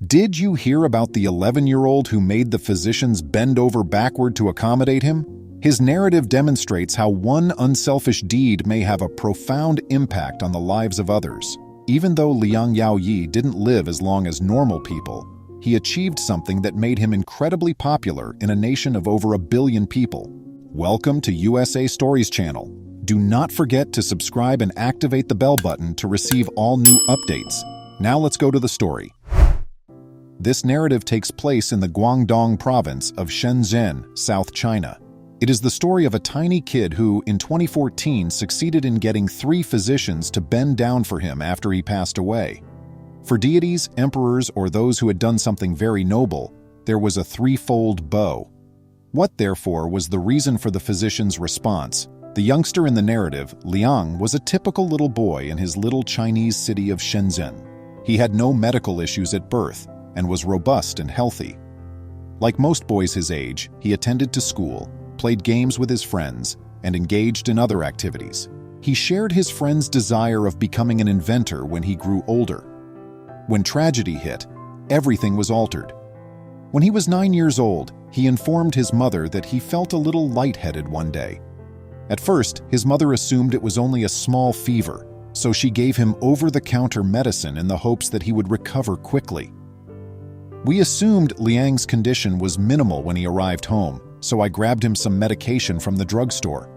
Did you hear about the 11-year-old who made the physicians bend over backward to accommodate him? His narrative demonstrates how one unselfish deed may have a profound impact on the lives of others. Even though Liang Yaoyi didn't live as long as normal people, he achieved something that made him incredibly popular in a nation of over 1 billion people. Welcome to USA Stories channel. Do not forget to subscribe and activate the bell button to receive all new updates. Now let's go to the story. This narrative takes place in the Guangdong province of Shenzhen, South China. It is the story of a tiny kid who, in 2014, succeeded in getting 3 physicians to bend down for him after he passed away. For deities, emperors, or those who had done something very noble, there was a threefold bow. What, therefore, was the reason for the physician's response? The youngster in the narrative, Liang, was a typical little boy in his little Chinese city of Shenzhen. He had no medical issues at birth and was robust and healthy. Like most boys his age, he attended to school, played games with his friends, and engaged in other activities. He shared his friend's desire of becoming an inventor when he grew older. When tragedy hit, everything was altered. When he was 9 years old, he informed his mother that he felt a little lightheaded one day. At first, his mother assumed it was only a small fever, so she gave him over-the-counter medicine in the hopes that he would recover quickly. We assumed Liang's condition was minimal when he arrived home, so I grabbed him some medication from the drugstore.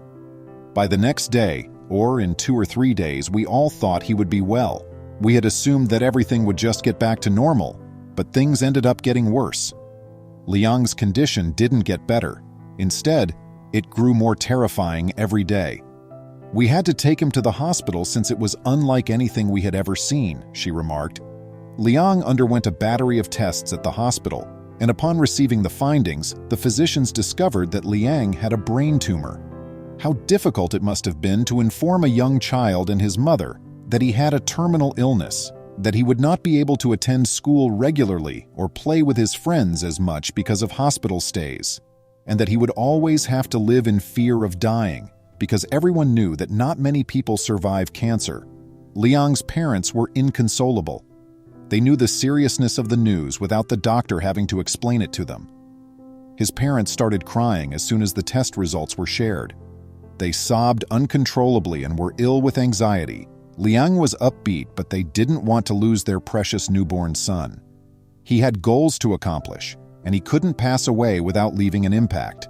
By the next day, or in 2 or 3 days, we all thought he would be well. We had assumed that everything would just get back to normal, but things ended up getting worse. Liang's condition didn't get better. Instead, it grew more terrifying every day. We had to take him to the hospital since it was unlike anything we had ever seen, she remarked. Liang underwent a battery of tests at the hospital, and upon receiving the findings, the physicians discovered that Liang had a brain tumor. How difficult it must have been to inform a young child and his mother that he had a terminal illness, that he would not be able to attend school regularly or play with his friends as much because of hospital stays, and that he would always have to live in fear of dying, because everyone knew that not many people survive cancer. Liang's parents were inconsolable. They knew the seriousness of the news without the doctor having to explain it to them. His parents started crying as soon as the test results were shared. They sobbed uncontrollably and were ill with anxiety. Liang was upbeat, but they didn't want to lose their precious newborn son. He had goals to accomplish, and he couldn't pass away without leaving an impact.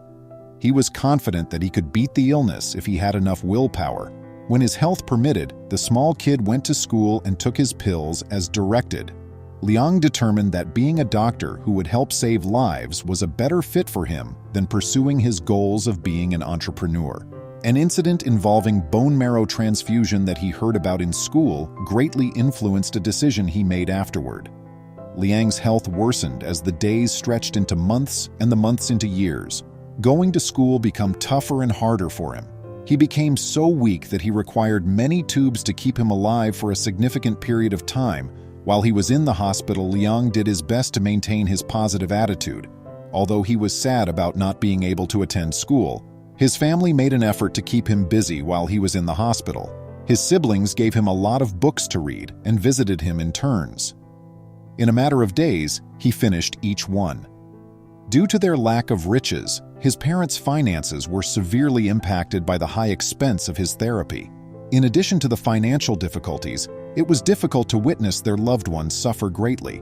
He was confident that he could beat the illness if he had enough willpower. When his health permitted, the small kid went to school and took his pills as directed. Liang determined that being a doctor who would help save lives was a better fit for him than pursuing his goals of being an entrepreneur. An incident involving bone marrow transfusion that he heard about in school greatly influenced a decision he made afterward. Liang's health worsened as the days stretched into months and the months into years. Going to school became tougher and harder for him. He became so weak that he required many tubes to keep him alive for a significant period of time. While he was in the hospital, Liang did his best to maintain his positive attitude. Although he was sad about not being able to attend school, his family made an effort to keep him busy while he was in the hospital. His siblings gave him a lot of books to read and visited him in turns. In a matter of days, he finished each one. Due to their lack of riches, his parents' finances were severely impacted by the high expense of his therapy. In addition to the financial difficulties, it was difficult to witness their loved ones suffer greatly.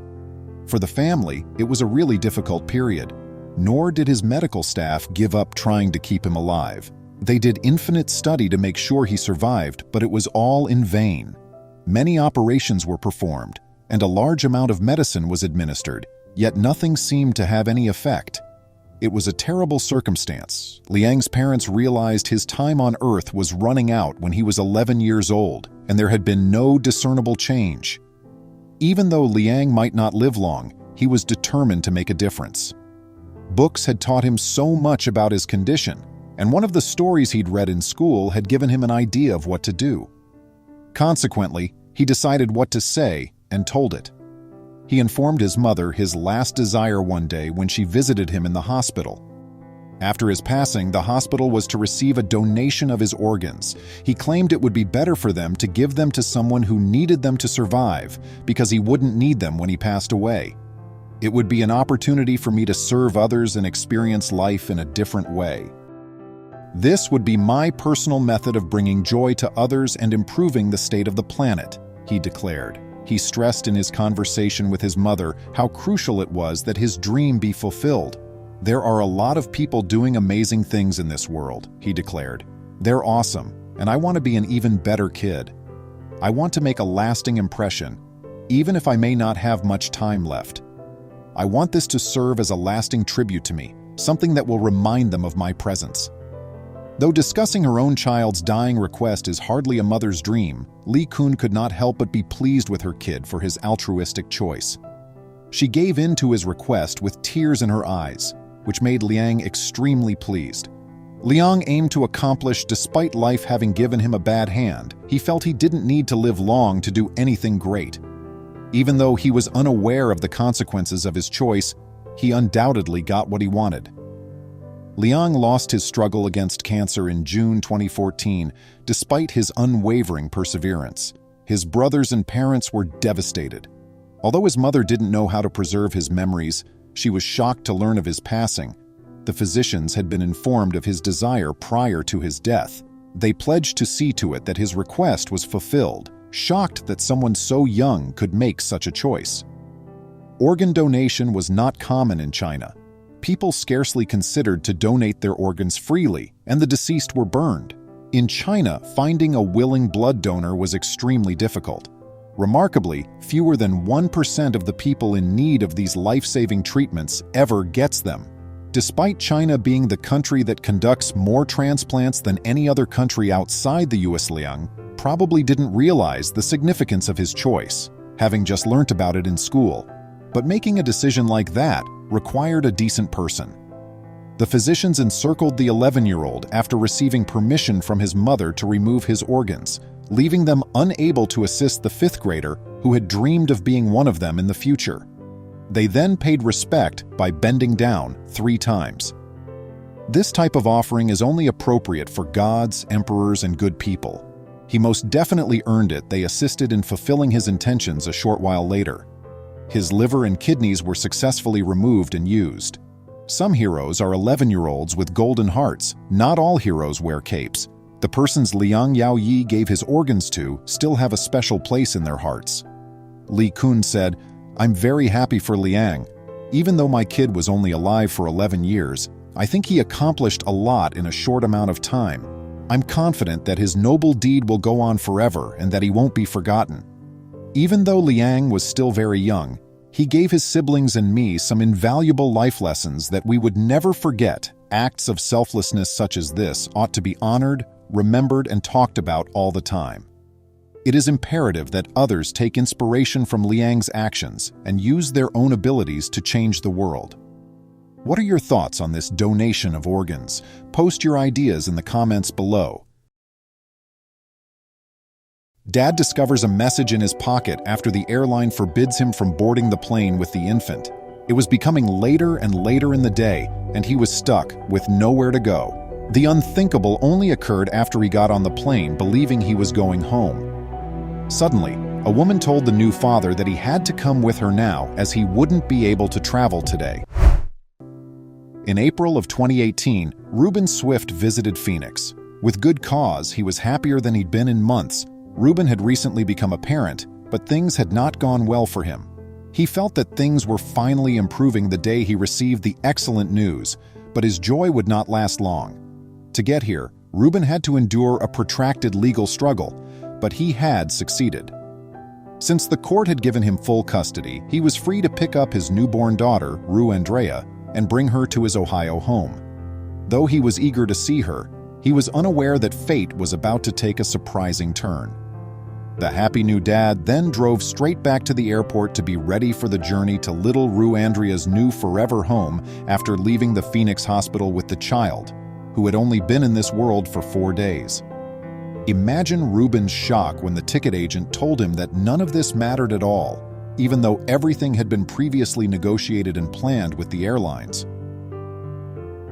For the family, it was a really difficult period. Nor did his medical staff give up trying to keep him alive. They did infinite study to make sure he survived, but it was all in vain. Many operations were performed, and a large amount of medicine was administered, yet nothing seemed to have any effect. It was a terrible circumstance. Liang's parents realized his time on Earth was running out when he was 11 years old, and there had been no discernible change. Even though Liang might not live long, he was determined to make a difference. Books had taught him so much about his condition, and one of the stories he'd read in school had given him an idea of what to do. Consequently, he decided what to say and told it. He informed his mother his last desire one day when she visited him in the hospital. After his passing, the hospital was to receive a donation of his organs. He claimed it would be better for them to give them to someone who needed them to survive, because he wouldn't need them when he passed away. It would be an opportunity for me to serve others and experience life in a different way. This would be my personal method of bringing joy to others and improving the state of the planet, he declared. He stressed in his conversation with his mother how crucial it was that his dream be fulfilled. There are a lot of people doing amazing things in this world, he declared. They're awesome, and I want to be an even better kid. I want to make a lasting impression, even if I may not have much time left. I want this to serve as a lasting tribute to me, something that will remind them of my presence. Though discussing her own child's dying request is hardly a mother's dream, Li Kun could not help but be pleased with her kid for his altruistic choice. She gave in to his request with tears in her eyes, which made Liang extremely pleased. Liang aimed to accomplish despite life having given him a bad hand. He felt he didn't need to live long to do anything great. Even though he was unaware of the consequences of his choice, he undoubtedly got what he wanted. Liang lost his struggle against cancer in June 2014, despite his unwavering perseverance. His brothers and parents were devastated. Although his mother didn't know how to preserve his memories, she was shocked to learn of his passing. The physicians had been informed of his desire prior to his death. They pledged to see to it that his request was fulfilled, shocked that someone so young could make such a choice. Organ donation was not common in China. People scarcely considered to donate their organs freely, and the deceased were burned. In China, finding a willing blood donor was extremely difficult. Remarkably, fewer than 1% of the people in need of these life-saving treatments ever gets them. Despite China being the country that conducts more transplants than any other country outside the US, Liang probably didn't realize the significance of his choice, having just learnt about it in school. But making a decision like that required a decent person. The physicians encircled the 11-year-old after receiving permission from his mother to remove his organs, leaving them unable to assist the 5th grader who had dreamed of being one of them in the future. They then paid respect by bending down 3 times. This type of offering is only appropriate for gods, emperors, and good people. He most definitely earned it. They assisted in fulfilling his intentions a short while later. His liver and kidneys were successfully removed and used. Some heroes are 11-year-olds with golden hearts. Not all heroes wear capes. The persons Liang Yaoyi gave his organs to still have a special place in their hearts. Li Kun said, "I'm very happy for Liang. Even though my kid was only alive for 11 years, I think he accomplished a lot in a short amount of time. I'm confident that his noble deed will go on forever and that he won't be forgotten." Even though Liang was still very young, he gave his siblings and me some invaluable life lessons that we would never forget. Acts of selflessness such as this ought to be honored, remembered, and talked about all the time. It is imperative that others take inspiration from Liang's actions and use their own abilities to change the world. What are your thoughts on this donation of organs? Post your ideas in the comments below. Dad discovers a message in his pocket after the airline forbids him from boarding the plane with the infant. It was becoming later and later in the day, and he was stuck with nowhere to go. The unthinkable only occurred after he got on the plane, believing he was going home. Suddenly, a woman told the new father that he had to come with her now as he wouldn't be able to travel today. In April of 2018, Reuben Swift visited Phoenix. With good cause, he was happier than he'd been in months. Reuben had recently become a parent, but things had not gone well for him. He felt that things were finally improving the day he received the excellent news, but his joy would not last long. To get here, Reuben had to endure a protracted legal struggle, but he had succeeded. Since the court had given him full custody, he was free to pick up his newborn daughter, Rue Andrea, and bring her to his Ohio home. Though he was eager to see her, he was unaware that fate was about to take a surprising turn. The happy new dad then drove straight back to the airport to be ready for the journey to little Rue Andrea's new forever home after leaving the Phoenix hospital with the child, who had only been in this world for 4 days. Imagine Reuben's shock when the ticket agent told him that none of this mattered at all, even though everything had been previously negotiated and planned with the airlines.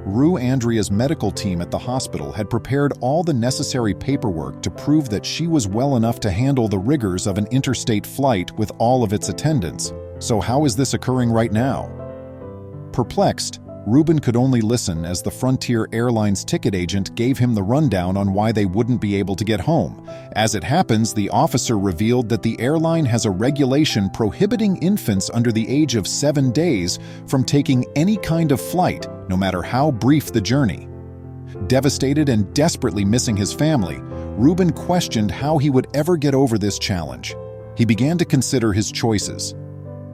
Rue Andrea's medical team at the hospital had prepared all the necessary paperwork to prove that she was well enough to handle the rigors of an interstate flight with all of its attendants, So how is this occurring right now? Perplexed, Ruben could only listen as the Frontier Airlines ticket agent gave him the rundown on why they wouldn't be able to get home. As it happens, the officer revealed that the airline has a regulation prohibiting infants under the age of 7 days from taking any kind of flight, no matter how brief the journey. Devastated and desperately missing his family, Ruben questioned how he would ever get over this challenge. He began to consider his choices.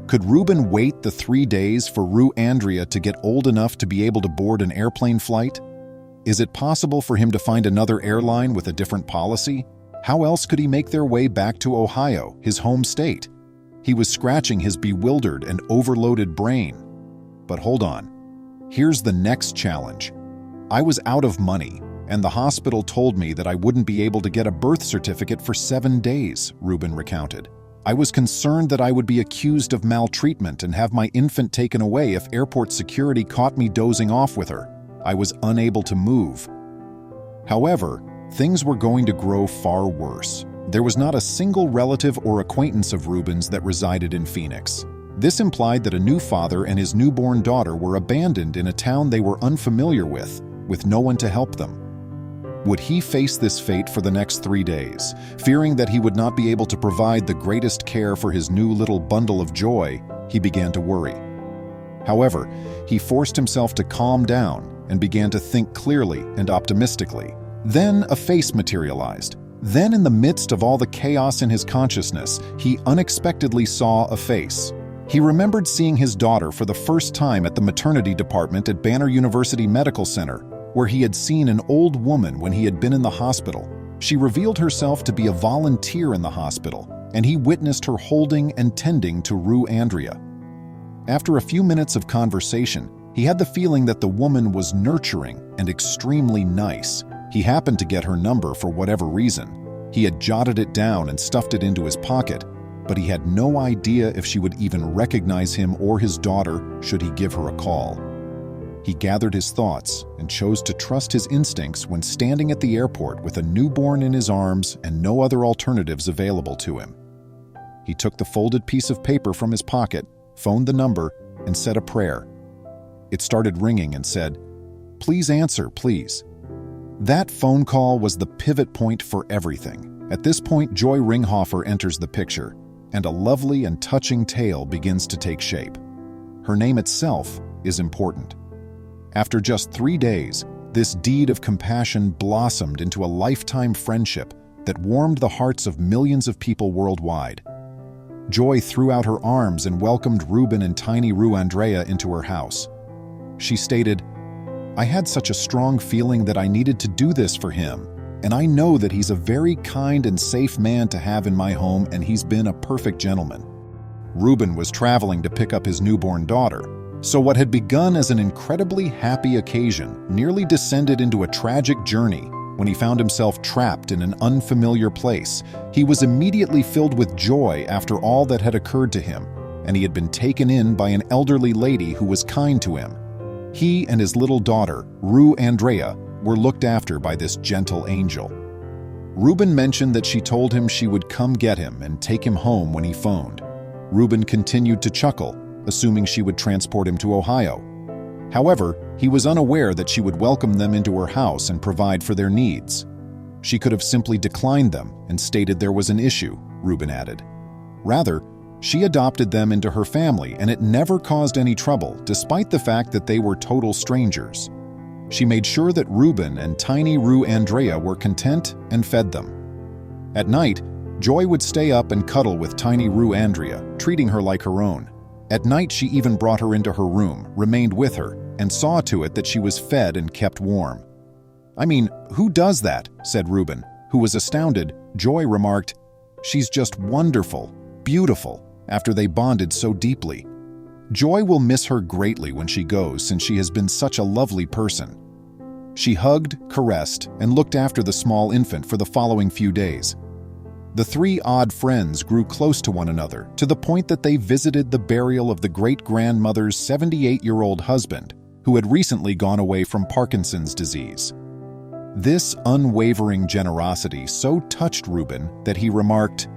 Could Ruben wait the 3 days for Rue Andrea to get old enough to be able to board an airplane flight? Is it possible for him to find another airline with a different policy? How else could he make their way back to Ohio, his home state? He was scratching his bewildered and overloaded brain. But hold on. Here's the next challenge. I was out of money, and the hospital told me that I wouldn't be able to get a birth certificate for 7 days, Ruben recounted. I was concerned that I would be accused of maltreatment and have my infant taken away if airport security caught me dozing off with her. I was unable to move. However, things were going to grow far worse. There was not a single relative or acquaintance of Ruben's that resided in Phoenix. This implied that a new father and his newborn daughter were abandoned in a town they were unfamiliar with no one to help them. Would he face this fate for the next 3 days? Fearing that he would not be able to provide the greatest care for his new little bundle of joy, he began to worry. However, he forced himself to calm down and began to think clearly and optimistically. Then a face materialized. Then, in the midst of all the chaos in his consciousness, he unexpectedly saw a face. He remembered seeing his daughter for the first time at the maternity department at Banner University Medical Center, where he had seen an old woman when he had been in the hospital. She revealed herself to be a volunteer in the hospital, and he witnessed her holding and tending to Rue Andrea. After a few minutes of conversation, he had the feeling that the woman was nurturing and extremely nice. He happened to get her number for whatever reason. He had jotted it down and stuffed it into his pocket, but he had no idea if she would even recognize him or his daughter should he give her a call. He gathered his thoughts and chose to trust his instincts when standing at the airport with a newborn in his arms and no other alternatives available to him. He took the folded piece of paper from his pocket, phoned the number, and said a prayer. It started ringing and said, "Please answer, please." That phone call was the pivot point for everything. At this point, Joy Ringhofer enters the picture, and a lovely and touching tale begins to take shape. Her name itself is important. After just 3 days, this deed of compassion blossomed into a lifetime friendship that warmed the hearts of millions of people worldwide. Joy threw out her arms and welcomed Ruben and tiny Rue Andrea into her house. She stated, "I had such a strong feeling that I needed to do this for him, and I know that he's a very kind and safe man to have in my home, and he's been a perfect gentleman." Ruben was traveling to pick up his newborn daughter, so what had begun as an incredibly happy occasion nearly descended into a tragic journey when he found himself trapped in an unfamiliar place. He was immediately filled with joy after all that had occurred to him, and he had been taken in by an elderly lady who was kind to him. He and his little daughter, Rue Andrea, were looked after by this gentle angel. Ruben mentioned that she told him she would come get him and take him home when he phoned. Ruben continued to chuckle, assuming she would transport him to Ohio. However, he was unaware that she would welcome them into her house and provide for their needs. She could have simply declined them and stated there was an issue, Ruben added. Rather, she adopted them into her family, and it never caused any trouble, despite the fact that they were total strangers. She made sure that Ruben and tiny Rue Andrea were content and fed them. At night, Joy would stay up and cuddle with tiny Rue Andrea, treating her like her own. At night, she even brought her into her room, remained with her, and saw to it that she was fed and kept warm. "I mean, who does that?" said Ruben, who was astounded. Joy remarked, "She's just wonderful, beautiful," after they bonded so deeply. Joy will miss her greatly when she goes, since she has been such a lovely person. She hugged, caressed, and looked after the small infant for the following few days. The three odd friends grew close to one another, to the point that they visited the burial of the great-grandmother's 78-year-old husband, who had recently gone away from Parkinson's disease. This unwavering generosity so touched Ruben that he remarked,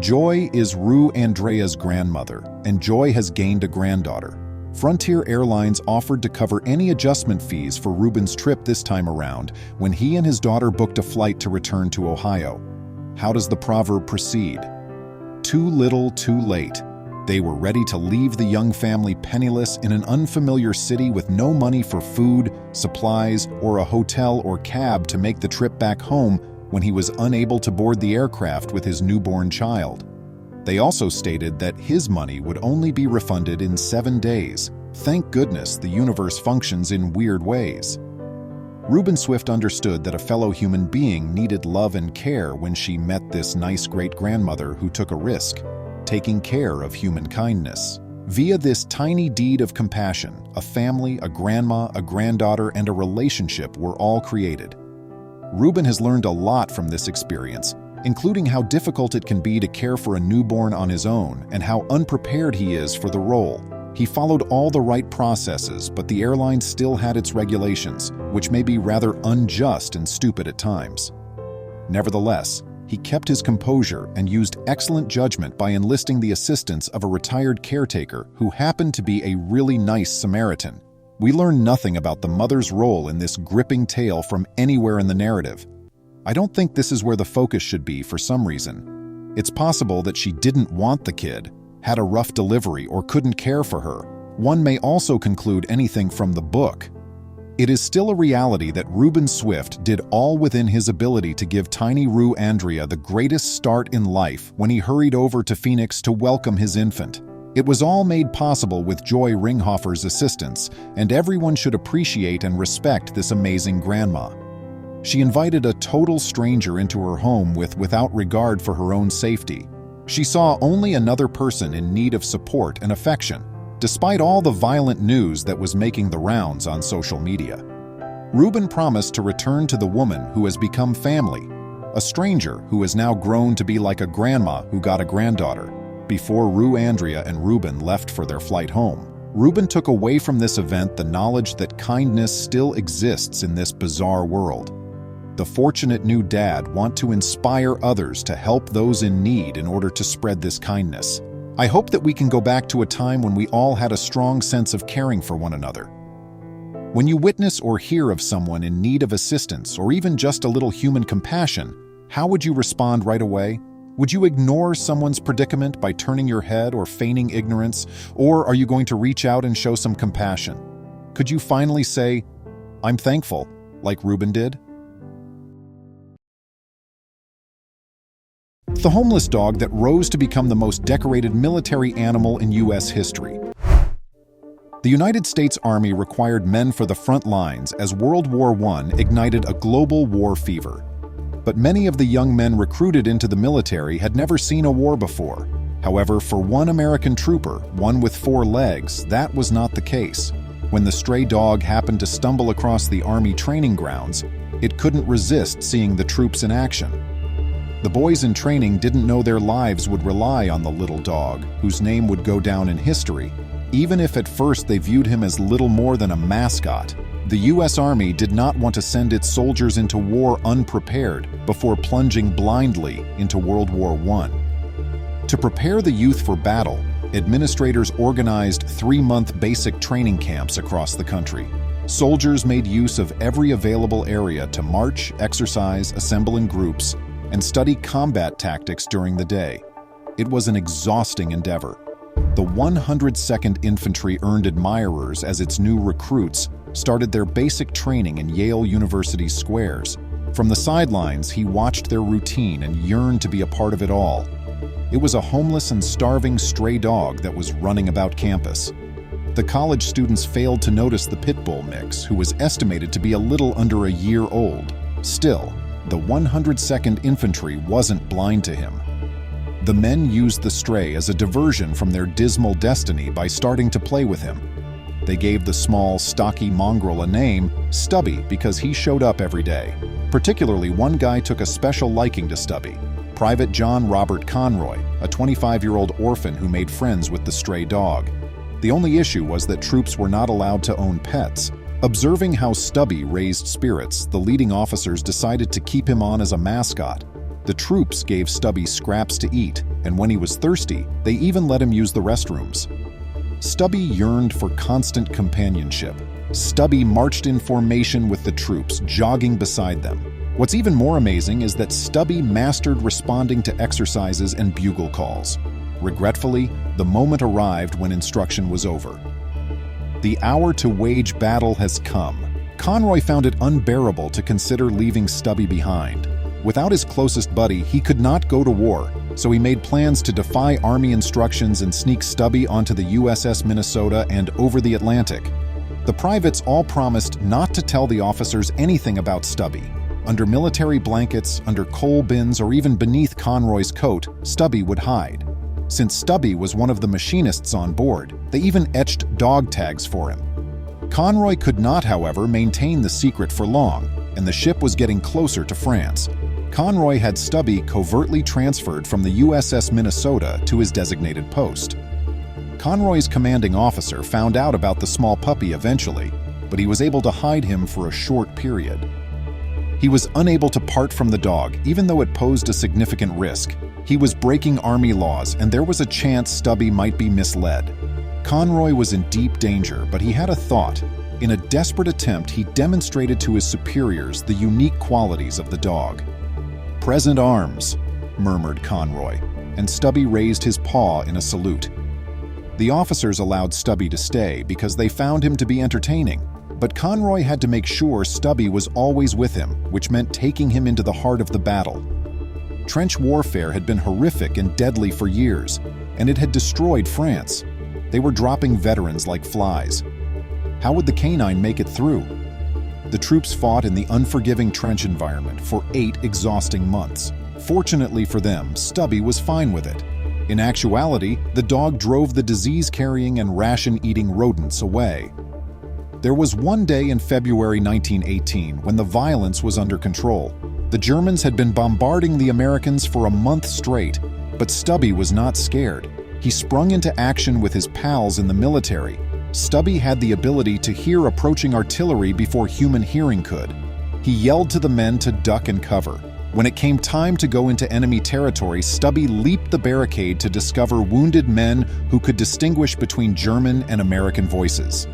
Joy is Rue Andrea's grandmother, and Joy has gained a granddaughter. Frontier Airlines offered to cover any adjustment fees for Ruben's trip this time around when he and his daughter booked a flight to return to Ohio. How does the proverb proceed? Too little, too late. They were ready to leave the young family penniless in an unfamiliar city with no money for food, supplies, or a hotel or cab to make the trip back home when he was unable to board the aircraft with his newborn child. They also stated that his money would only be refunded in 7 days. Thank goodness the universe functions in weird ways. Ruben Swift understood that a fellow human being needed love and care when she met this nice great-grandmother who took a risk, taking care of human kindness. Via this tiny deed of compassion, a family, a grandma, a granddaughter, and a relationship were all created. Ruben has learned a lot from this experience, including how difficult it can be to care for a newborn on his own and how unprepared he is for the role. He followed all the right processes, but the airline still had its regulations, which may be rather unjust and stupid at times. Nevertheless, he kept his composure and used excellent judgment by enlisting the assistance of a retired caretaker who happened to be a really nice Samaritan. We learn nothing about the mother's role in this gripping tale from anywhere in the narrative. I don't think this is where the focus should be for some reason. It's possible that she didn't want the kid, had a rough delivery, or couldn't care for her. One may also conclude anything from the book. It is still a reality that Ruben Swift did all within his ability to give tiny Rue Andrea the greatest start in life when he hurried over to Phoenix to welcome his infant. It was all made possible with Joy Ringhofer's assistance, and everyone should appreciate and respect this amazing grandma. She invited a total stranger into her home without regard for her own safety. She saw only another person in need of support and affection, despite all the violent news that was making the rounds on social media. Ruben promised to return to the woman who has become family, a stranger who has now grown to be like a grandma who got a granddaughter. Before Rue Andrea and Ruben left for their flight home, Ruben took away from this event the knowledge that kindness still exists in this bizarre world. The fortunate new dad wants to inspire others to help those in need in order to spread this kindness. I hope that we can go back to a time when we all had a strong sense of caring for one another. When you witness or hear of someone in need of assistance or even just a little human compassion, how would you respond right away? Would you ignore someone's predicament by turning your head or feigning ignorance, or are you going to reach out and show some compassion? Could you finally say, "I'm thankful," like Ruben did? The homeless dog that rose to become the most decorated military animal in U.S. history. The United States Army required men for the front lines as World War I ignited a global war fever. But many of the young men recruited into the military had never seen a war before. However, for one American trooper, one with 4 legs, that was not the case. When the stray dog happened to stumble across the Army training grounds, it couldn't resist seeing the troops in action. The boys in training didn't know their lives would rely on the little dog, whose name would go down in history, even if at first they viewed him as little more than a mascot. The U.S. Army did not want to send its soldiers into war unprepared before plunging blindly into World War I. To prepare the youth for battle, administrators organized 3-month basic training camps across the country. Soldiers made use of every available area to march, exercise, assemble in groups, and study combat tactics during the day. It was an exhausting endeavor. The 102nd Infantry earned admirers as its new recruits started their basic training in Yale University's squares. From the sidelines, he watched their routine and yearned to be a part of it all. It was a homeless and starving stray dog that was running about campus. The college students failed to notice the pit bull mix, who was estimated to be a little under a year old. Still, the 102nd Infantry wasn't blind to him. The men used the stray as a diversion from their dismal destiny by starting to play with him. They gave the small, stocky mongrel a name, Stubby, because he showed up every day. Particularly, one guy took a special liking to Stubby, Private John Robert Conroy, a 25-year-old orphan who made friends with the stray dog. The only issue was that troops were not allowed to own pets. Observing how Stubby raised spirits, the leading officers decided to keep him on as a mascot. The troops gave Stubby scraps to eat, and when he was thirsty, they even let him use the restrooms. Stubby yearned for constant companionship. Stubby marched in formation with the troops, jogging beside them. What's even more amazing is that Stubby mastered responding to exercises and bugle calls. Regretfully, the moment arrived when instruction was over. The hour to wage battle has come. Conroy found it unbearable to consider leaving Stubby behind. Without his closest buddy, he could not go to war, so he made plans to defy Army instructions and sneak Stubby onto the USS Minnesota and over the Atlantic. The privates all promised not to tell the officers anything about Stubby. Under military blankets, under coal bins, or even beneath Conroy's coat, Stubby would hide. Since Stubby was one of the machinists on board, they even etched dog tags for him. Conroy could not, however, maintain the secret for long, and the ship was getting closer to France. Conroy had Stubby covertly transferred from the USS Minnesota to his designated post. Conroy's commanding officer found out about the small puppy eventually, but he was able to hide him for a short period. He was unable to part from the dog, even though it posed a significant risk. He was breaking Army laws, and there was a chance Stubby might be misled. Conroy was in deep danger, but he had a thought. In a desperate attempt, he demonstrated to his superiors the unique qualities of the dog. "Present arms," murmured Conroy, and Stubby raised his paw in a salute. The officers allowed Stubby to stay because they found him to be entertaining, but Conroy had to make sure Stubby was always with him, which meant taking him into the heart of the battle. Trench warfare had been horrific and deadly for years, and it had destroyed France. They were dropping veterans like flies. How would the canine make it through? The troops fought in the unforgiving trench environment for 8 exhausting months. Fortunately for them, Stubby was fine with it. In actuality, the dog drove the disease-carrying and ration-eating rodents away. There was one day in February 1918 when the violence was under control. The Germans had been bombarding the Americans for a month straight, but Stubby was not scared. He sprung into action with his pals in the military. Stubby had the ability to hear approaching artillery before human hearing could. He yelled to the men to duck and cover. When it came time to go into enemy territory, Stubby leaped the barricade to discover wounded men who could distinguish between German and American voices.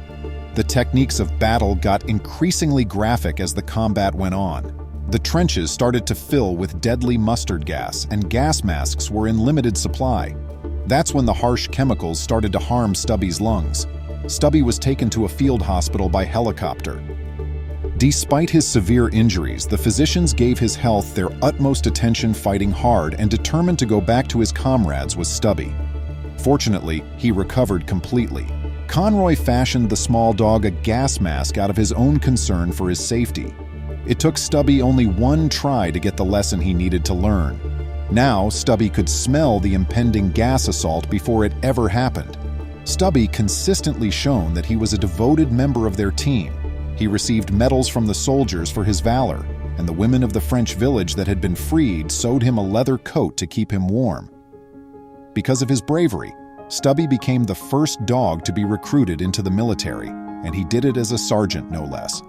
The techniques of battle got increasingly graphic as the combat went on. The trenches started to fill with deadly mustard gas, and gas masks were in limited supply. That's when the harsh chemicals started to harm Stubby's lungs. Stubby was taken to a field hospital by helicopter. Despite his severe injuries, the physicians gave his health their utmost attention, fighting hard and determined to go back to his comrades with Stubby. Fortunately, he recovered completely. Conroy fashioned the small dog a gas mask out of his own concern for his safety. It took Stubby only one try to get the lesson he needed to learn. Now, Stubby could smell the impending gas assault before it ever happened. Stubby consistently shown that he was a devoted member of their team. He received medals from the soldiers for his valor, and the women of the French village that had been freed sewed him a leather coat to keep him warm. Because of his bravery, Stubby became the first dog to be recruited into the military, and he did it as a sergeant, no less.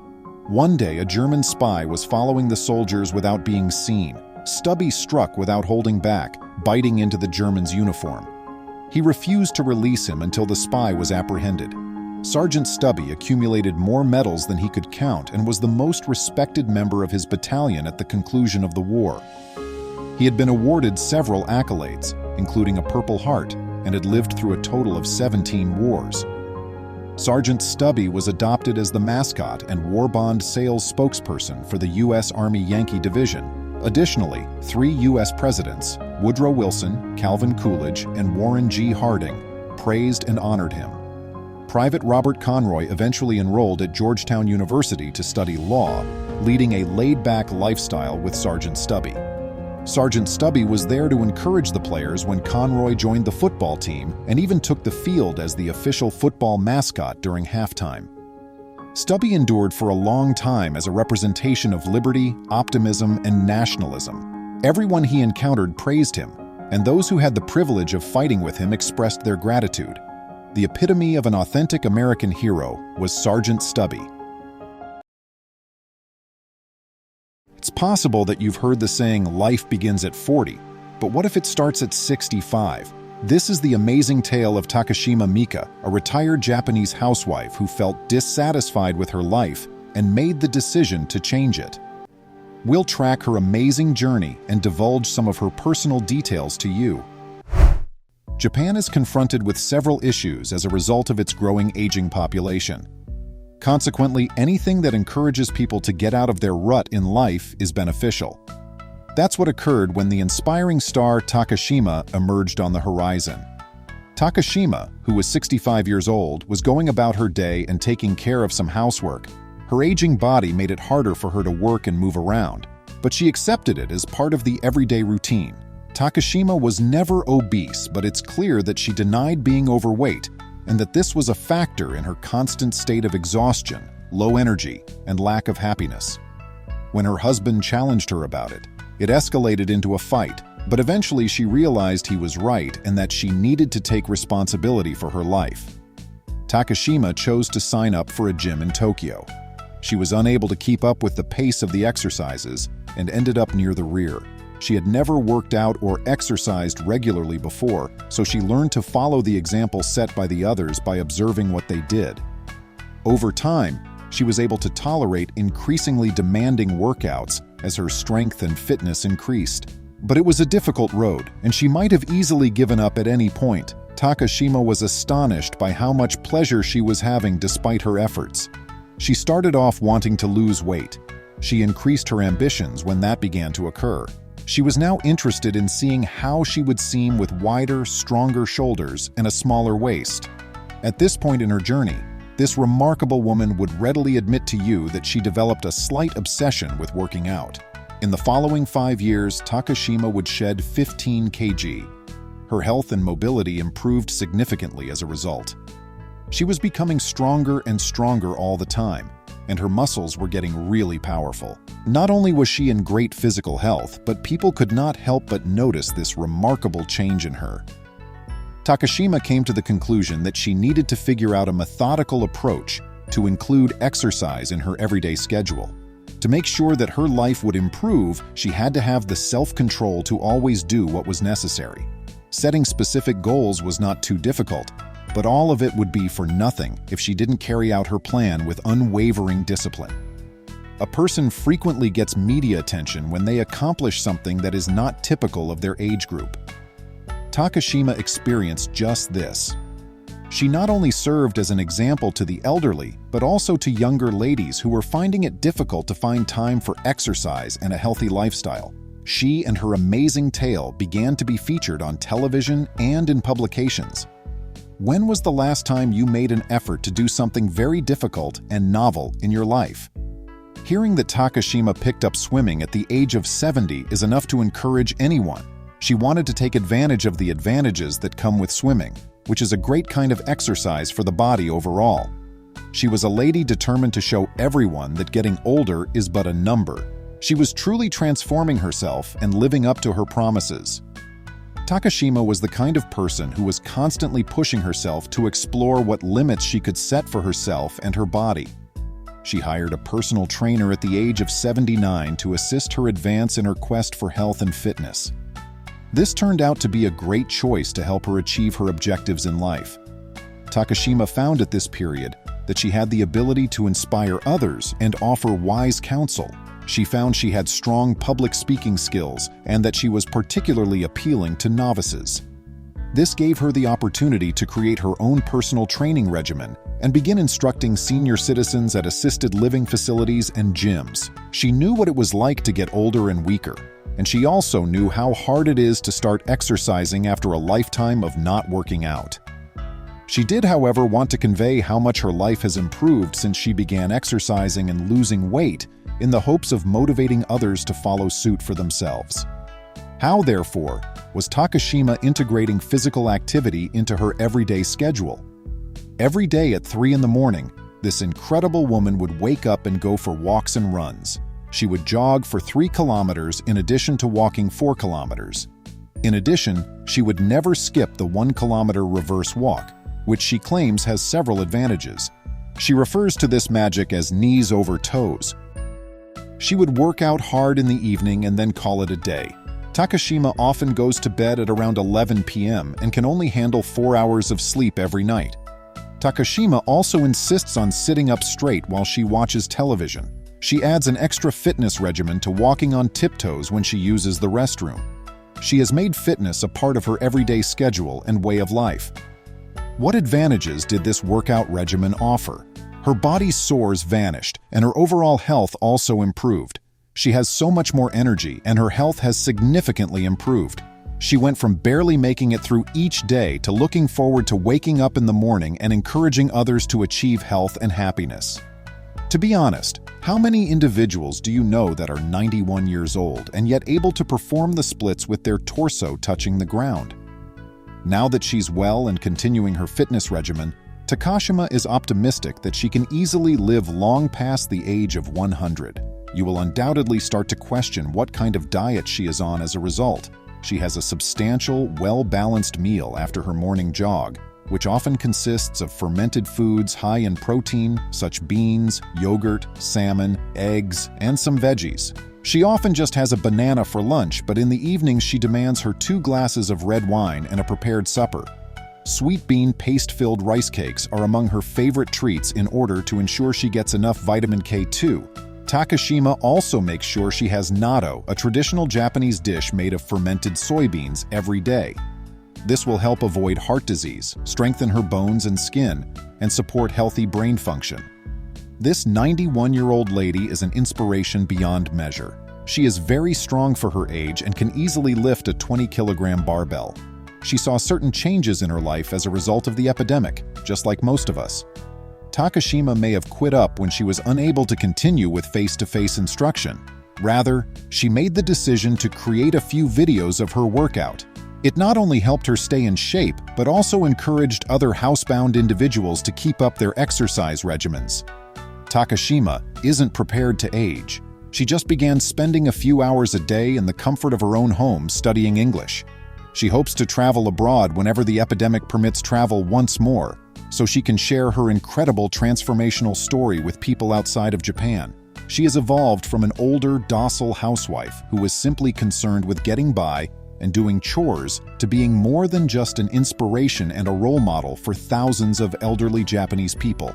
One day, a German spy was following the soldiers without being seen. Stubby struck without holding back, biting into the German's uniform. He refused to release him until the spy was apprehended. Sergeant Stubby accumulated more medals than he could count and was the most respected member of his battalion at the conclusion of the war. He had been awarded several accolades, including a Purple Heart, and had lived through a total of 17 wars. Sergeant Stubby was adopted as the mascot and war bond sales spokesperson for the U.S. Army Yankee Division. Additionally, 3 U.S. presidents, Woodrow Wilson, Calvin Coolidge, and Warren G. Harding, praised and honored him. Private Robert Conroy eventually enrolled at Georgetown University to study law, leading a laid-back lifestyle with Sergeant Stubby. Sergeant Stubby was there to encourage the players when Conroy joined the football team and even took the field as the official football mascot during halftime. Stubby endured for a long time as a representation of liberty, optimism, and nationalism. Everyone he encountered praised him, and those who had the privilege of fighting with him expressed their gratitude. The epitome of an authentic American hero was Sergeant Stubby. It's possible that you've heard the saying, life begins at 40, but what if it starts at 65? This is the amazing tale of Takashima Mika, a retired Japanese housewife who felt dissatisfied with her life and made the decision to change it. We'll track her amazing journey and divulge some of her personal details to you. Japan is confronted with several issues as a result of its growing aging population. Consequently, anything that encourages people to get out of their rut in life is beneficial. That's what occurred when the inspiring star Takashima emerged on the horizon. Takashima, who was 65 years old, was going about her day and taking care of some housework. Her aging body made it harder for her to work and move around, but she accepted it as part of the everyday routine. Takashima was never obese, but it's clear that she denied being overweight and that this was a factor in her constant state of exhaustion, low energy, and lack of happiness. When her husband challenged her about it, it escalated into a fight, but eventually she realized he was right and that she needed to take responsibility for her life. Takashima chose to sign up for a gym in Tokyo. She was unable to keep up with the pace of the exercises and ended up near the rear. She had never worked out or exercised regularly before, so she learned to follow the example set by the others by observing what they did. Over time, she was able to tolerate increasingly demanding workouts as her strength and fitness increased. But it was a difficult road, and she might have easily given up at any point. Takashima was astonished by how much pleasure she was having despite her efforts. She started off wanting to lose weight. She increased her ambitions when that began to occur. She was now interested in seeing how she would seem with wider, stronger shoulders and a smaller waist. At this point in her journey, this remarkable woman would readily admit to you that she developed a slight obsession with working out. In the following 5 years, Takashima would shed 15 kg. Her health and mobility improved significantly as a result. She was becoming stronger and stronger all the time, and her muscles were getting really powerful. Not only was she in great physical health, but people could not help but notice this remarkable change in her. Takashima came to the conclusion that she needed to figure out a methodical approach to include exercise in her everyday schedule. To make sure that her life would improve, she had to have the self-control to always do what was necessary. Setting specific goals was not too difficult, but all of it would be for nothing if she didn't carry out her plan with unwavering discipline. A person frequently gets media attention when they accomplish something that is not typical of their age group. Takashima experienced just this. She not only served as an example to the elderly, but also to younger ladies who were finding it difficult to find time for exercise and a healthy lifestyle. She and her amazing tale began to be featured on television and in publications. When was the last time you made an effort to do something very difficult and novel in your life? Hearing that Takashima picked up swimming at the age of 70 is enough to encourage anyone. She wanted to take advantage of the advantages that come with swimming, which is a great kind of exercise for the body overall. She was a lady determined to show everyone that getting older is but a number. She was truly transforming herself and living up to her promises. Takashima was the kind of person who was constantly pushing herself to explore what limits she could set for herself and her body. She hired a personal trainer at the age of 79 to assist her advance in her quest for health and fitness. This turned out to be a great choice to help her achieve her objectives in life. Takashima found at this period that she had the ability to inspire others and offer wise counsel. She found she had strong public speaking skills and that she was particularly appealing to novices. This gave her the opportunity to create her own personal training regimen and begin instructing senior citizens at assisted living facilities and gyms. She knew what it was like to get older and weaker, and she also knew how hard it is to start exercising after a lifetime of not working out. She did, however, want to convey how much her life has improved since she began exercising and losing weight in the hopes of motivating others to follow suit for themselves. How, therefore, was Takashima integrating physical activity into her everyday schedule? Every day at 3 in the morning, this incredible woman would wake up and go for walks and runs. She would jog for 3 kilometers in addition to walking 4 kilometers. In addition, she would never skip the 1-kilometer reverse walk, which she claims has several advantages. She refers to this magic as knees over toes. She would work out hard in the evening and then call it a day. Takashima often goes to bed at around 11 p.m. and can only handle 4 hours of sleep every night. Takashima also insists on sitting up straight while she watches television. She adds an extra fitness regimen to walking on tiptoes when she uses the restroom. She has made fitness a part of her everyday schedule and way of life. What advantages did this workout regimen offer? Her body's sores vanished, and her overall health also improved. She has so much more energy, and her health has significantly improved. She went from barely making it through each day to looking forward to waking up in the morning and encouraging others to achieve health and happiness. To be honest, how many individuals do you know that are 91 years old and yet able to perform the splits with their torso touching the ground? Now that she's well and continuing her fitness regimen, Takashima is optimistic that she can easily live long past the age of 100. You will undoubtedly start to question what kind of diet she is on as a result. She has a substantial, well-balanced meal after her morning jog, which often consists of fermented foods high in protein, such beans, yogurt, salmon, eggs, and some veggies. She often just has a banana for lunch, but in the evenings she demands her 2 glasses of red wine and a prepared supper. Sweet bean paste-filled rice cakes are among her favorite treats in order to ensure she gets enough vitamin K2. Takashima also makes sure she has natto, a traditional Japanese dish made of fermented soybeans, every day. This will help avoid heart disease, strengthen her bones and skin, and support healthy brain function. This 91-year-old lady is an inspiration beyond measure. She is very strong for her age and can easily lift a 20-kilogram barbell. She saw certain changes in her life as a result of the epidemic, just like most of us. Takashima may have quit up when she was unable to continue with face-to-face instruction. Rather, she made the decision to create a few videos of her workout. It not only helped her stay in shape, but also encouraged other housebound individuals to keep up their exercise regimens. Takashima isn't prepared to age. She just began spending a few hours a day in the comfort of her own home studying English. She hopes to travel abroad whenever the epidemic permits travel once more, so she can share her incredible transformational story with people outside of Japan. She has evolved from an older, docile housewife who was simply concerned with getting by and doing chores to being more than just an inspiration and a role model for thousands of elderly Japanese people.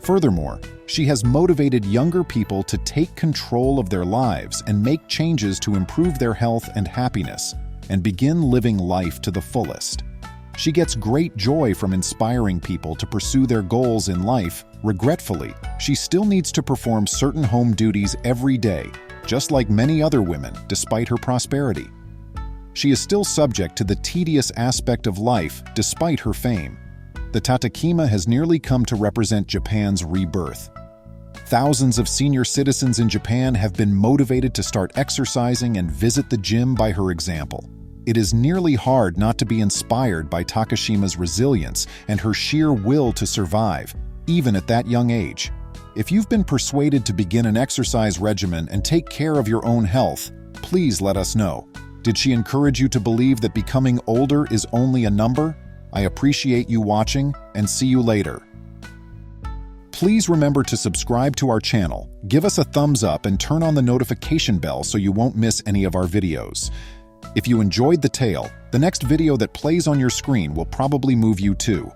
Furthermore, she has motivated younger people to take control of their lives and make changes to improve their health and happiness, and begin living life to the fullest. She gets great joy from inspiring people to pursue their goals in life. Regretfully, she still needs to perform certain home duties every day, just like many other women, despite her prosperity. She is still subject to the tedious aspect of life despite her fame. The Takashima has nearly come to represent Japan's rebirth. Thousands of senior citizens in Japan have been motivated to start exercising and visit the gym by her example. It is nearly hard not to be inspired by Takashima's resilience and her sheer will to survive, even at that young age. If you've been persuaded to begin an exercise regimen and take care of your own health, please let us know. Did she encourage you to believe that becoming older is only a number? I appreciate you watching, and see you later. Please remember to subscribe to our channel, give us a thumbs up, and turn on the notification bell so you won't miss any of our videos. If you enjoyed the tale, the next video that plays on your screen will probably move you too.